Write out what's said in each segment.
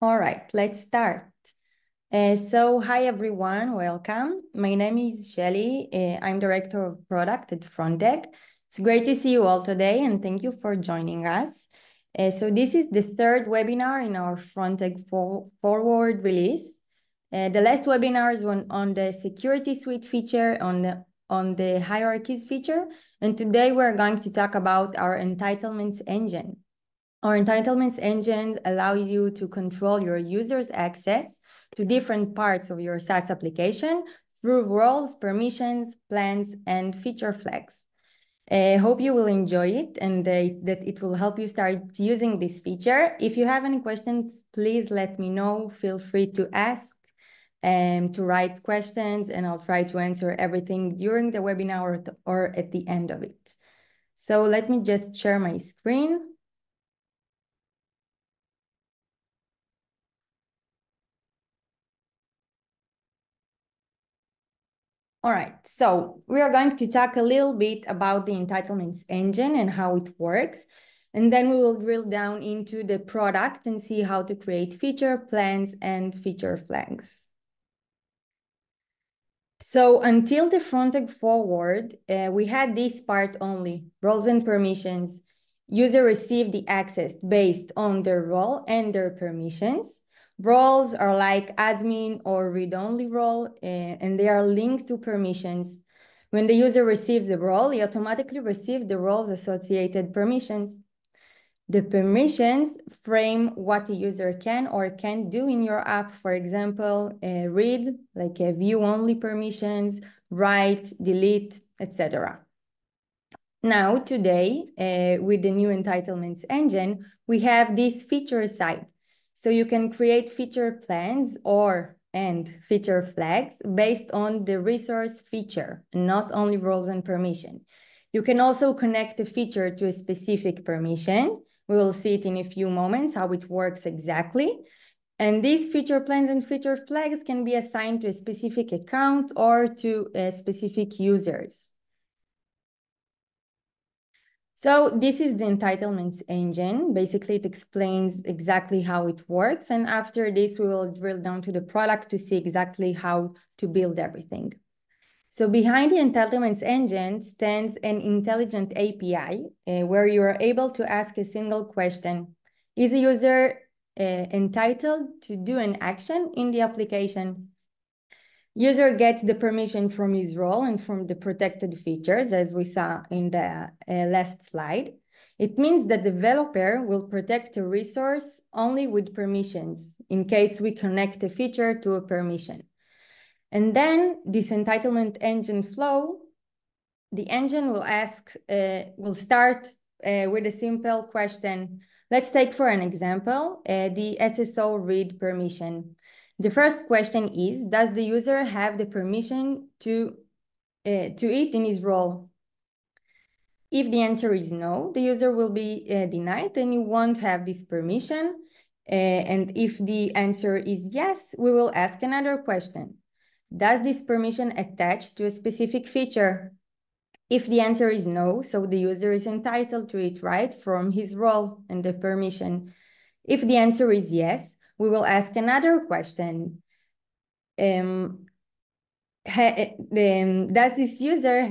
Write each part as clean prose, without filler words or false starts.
All right, let's start. Hi everyone, welcome. My name is Shelly. I'm Director of Product at Frontegg. It's great to see you all today and thank you for joining us. This is the third webinar in our Frontegg Forward release. The last webinar is on the security suite feature, on the hierarchies feature, and today we're going to talk about our entitlements engine. Our entitlements engine allows you to control your users' access to different parts of your SaaS application through roles, permissions, plans, and feature flags. I hope you will enjoy it and that it will help you start using this feature. If you have any questions, please let me know. Feel free to ask and to write questions, and I'll try to answer everything during the webinar or at the end of it. So let me just share my screen. All right, so we are going to talk a little bit about the entitlements engine and how it works. And then we will drill down into the product and see how to create feature plans and feature flags. So until the Frontegg Forward, we had this part only, roles and permissions. User received the access based on their role and their permissions. Roles are like admin or read-only role, and they are linked to permissions. When the user receives a role, he automatically receives the role's associated permissions. The permissions frame what the user can or can't do in your app. For example, read, like view-only permissions, write, delete, etc. Now, today, with the new entitlements engine, we have this feature side. So you can create feature plans and feature flags based on the resource feature, not only roles and permission. You can also connect the feature to a specific permission. We will see it in a few moments, how it works exactly. And these feature plans and feature flags can be assigned to a specific account or to specific users. So this is the entitlements engine. Basically, it explains exactly how it works. And after this, we will drill down to the product to see exactly how to build everything. So behind the entitlements engine stands an intelligent API where you are able to ask a single question. Is a user entitled to do an action in the application? User gets the permission from his role and from the protected features, as we saw in the last slide. It means that the developer will protect a resource only with permissions in case we connect a feature to a permission. And then this entitlement engine flow, the engine will start with a simple question. Let's take for an example, the SSO read permission. The first question is, does the user have the permission to it in his role? If the answer is no, the user will be denied and you won't have this permission. And if the answer is yes, we will ask another question. Does this permission attach to a specific feature? If the answer is no, so the user is entitled to it, right, from his role and the permission. If the answer is yes, we will ask another question. Does this user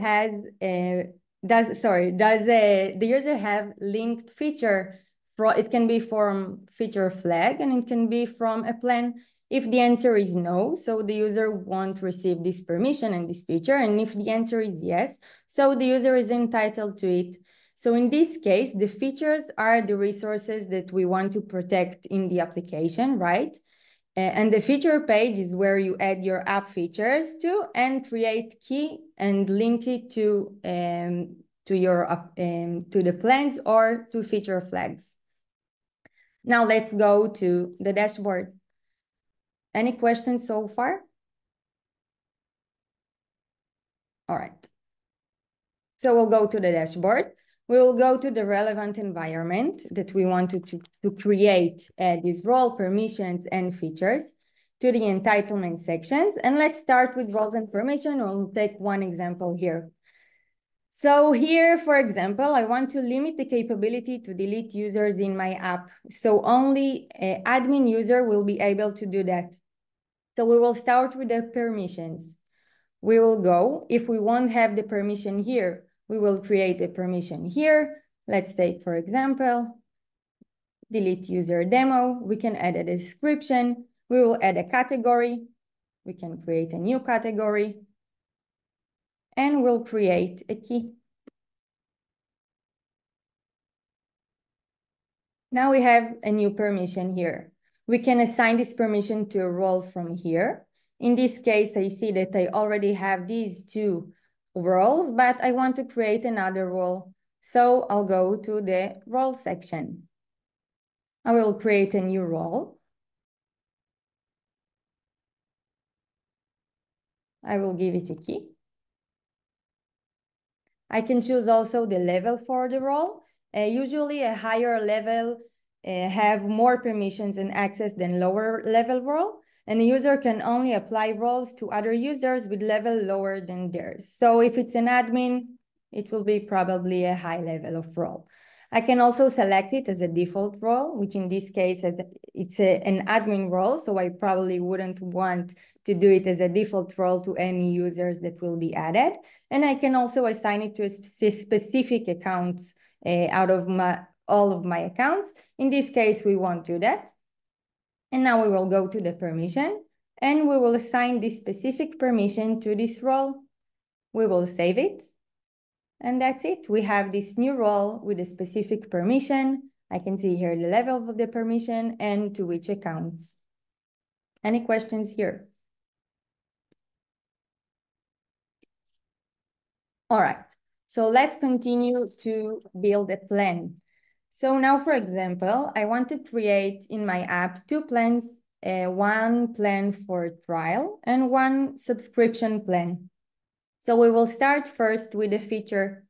does the user have linked feature? It can be from feature flag and it can be from a plan. If the answer is no, so the user won't receive this permission and this feature. And if the answer is yes, so the user is entitled to it. So in this case, the features are the resources that we want to protect in the application, right? And the feature page is where you add your app features to and create key and link it to the plans or to feature flags. Now let's go to the dashboard. Any questions so far? All right. So we'll go to the dashboard. We will go to the relevant environment that we wanted to create these role permissions and features to the entitlement sections. And let's start with roles and permission. We'll take one example here. So here, for example, I want to limit the capability to delete users in my app. So only an admin user will be able to do that. So we will start with the permissions. We will go, if we won't have the permission here, we will create a permission here. Let's take, for example, delete user demo. We can add a description. We will add a category. We can create a new category. And we'll create a key. Now we have a new permission here. We can assign this permission to a role from here. In this case, I see that I already have these two roles, but I want to create another role. So I'll go to the role section. I will create a new role. I will give it a key. I can choose also the level for the role. Usually a higher level have more permissions and access than lower level role. And the user can only apply roles to other users with level lower than theirs. So if it's an admin, it will be probably a high level of role. I can also select it as a default role, which in this case, it's an admin role. So I probably wouldn't want to do it as a default role to any users that will be added. And I can also assign it to a specific account out of all of my accounts. In this case, we won't do that. And now we will go to the permission and we will assign this specific permission to this role. We will save it. And that's it. We have this new role with a specific permission. I can see here the level of the permission and to which accounts. Any questions here? All right, so let's continue to build a plan. So now, for example, I want to create in my app two plans, one plan for trial and one subscription plan. So we will start first with a feature.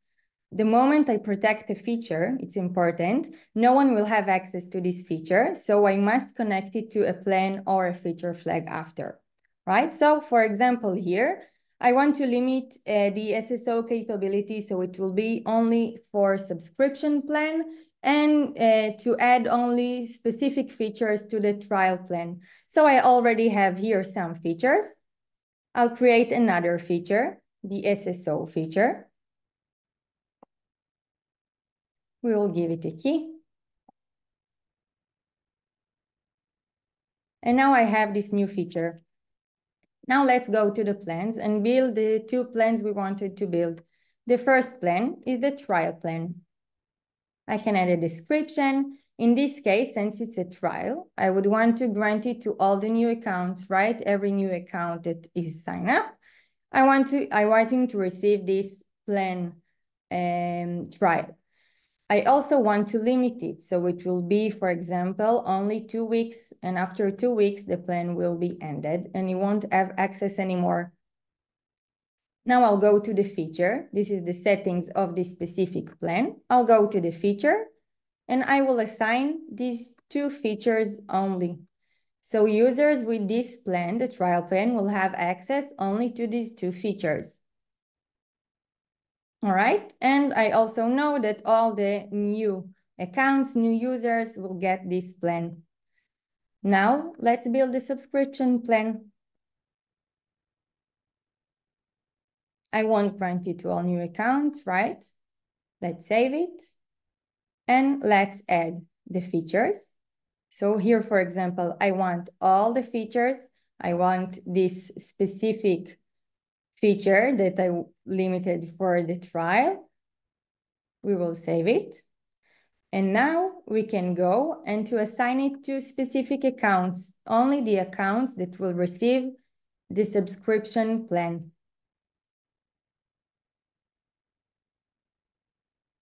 The moment I protect a feature, it's important, no one will have access to this feature. So I must connect it to a plan or a feature flag after, right? So for example, here, I want to limit the SSO capability. So it will be only for subscription plan and to add only specific features to the trial plan. So I already have here some features. I'll create another feature, the SSO feature. We will give it a key. And now I have this new feature. Now let's go to the plans and build the two plans we wanted to build. The first plan is the trial plan. I can add a description. In this case, since it's a trial, I would want to grant it to all the new accounts, right? Every new account that is signed up. I want him to receive this plan trial. I also want to limit it. So it will be, for example, only 2 weeks. And after 2 weeks, the plan will be ended and you won't have access anymore. Now I'll go to the feature. This is the settings of this specific plan. I'll go to the feature and I will assign these two features only. So users with this plan, the trial plan, will have access only to these two features. All right, and I also know that all the new accounts, new users will get this plan. Now, let's build a subscription plan. I won't grant it to all new accounts, right? Let's save it. And let's add the features. So here, for example, I want all the features. I want this specific feature that I limited for the trial. We will save it. And now we can go and to assign it to specific accounts, only the accounts that will receive the subscription plan.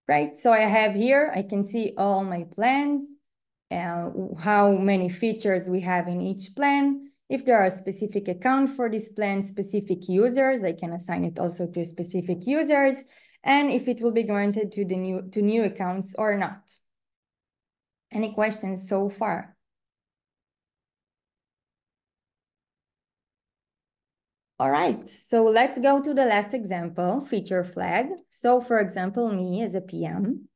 Right, so I have here, I can see all my plans, how many features we have in each plan. If there are a specific account for this plan, specific users, I can assign it also to specific users, and if it will be granted to new accounts or not. Any questions so far? All right, so let's go to the last example, feature flag. So for example, me as a PM,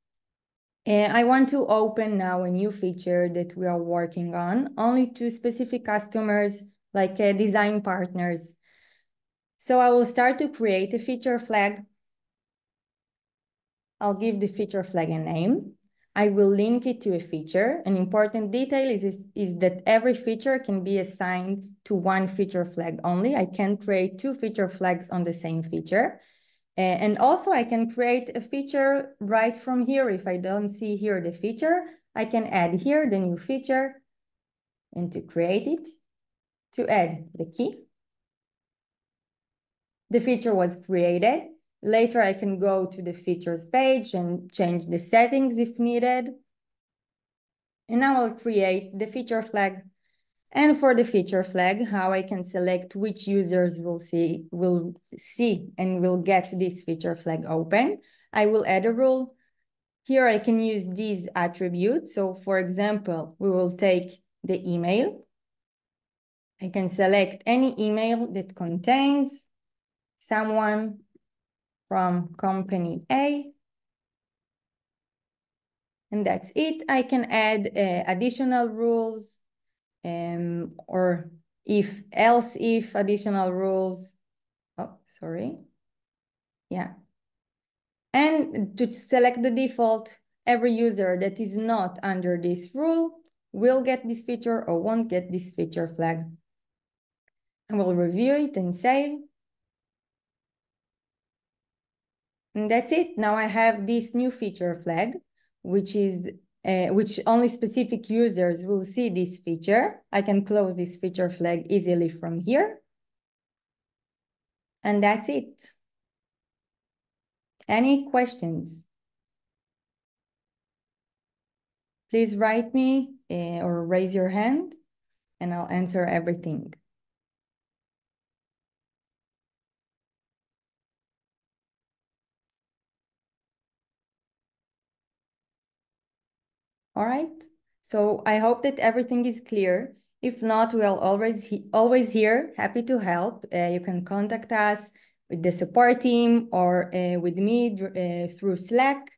I want to open now a new feature that we are working on only to specific customers like design partners. So I will start to create a feature flag. I'll give the feature flag a name. I will link it to a feature. An important detail is that every feature can be assigned to one feature flag only. I can't create two feature flags on the same feature. And also I can create a feature right from here. If I don't see here the feature, I can add here the new feature, and to create it, to add the key. The feature was created. Later, I can go to the features page and change the settings if needed. And now I'll create the feature flag. And for the feature flag, how I can select which users will see and will get this feature flag open. I will add a rule. Here I can use these attributes. So for example, we will take the email. I can select any email that contains someone from company A. And that's it. I can add additional rules or if additional rules. Oh, sorry. Yeah. And to select the default, every user that is not under this rule will get this feature or won't get this feature flag. I will review it and save. And that's it. Now I have this new feature flag, which only specific users will see this feature. I can close this feature flag easily from here. And that's it. Any questions? Please write me or raise your hand and I'll answer everything. All right. So I hope that everything is clear. If not, we are always here, happy to help. You can contact us with the support team or with me through Slack.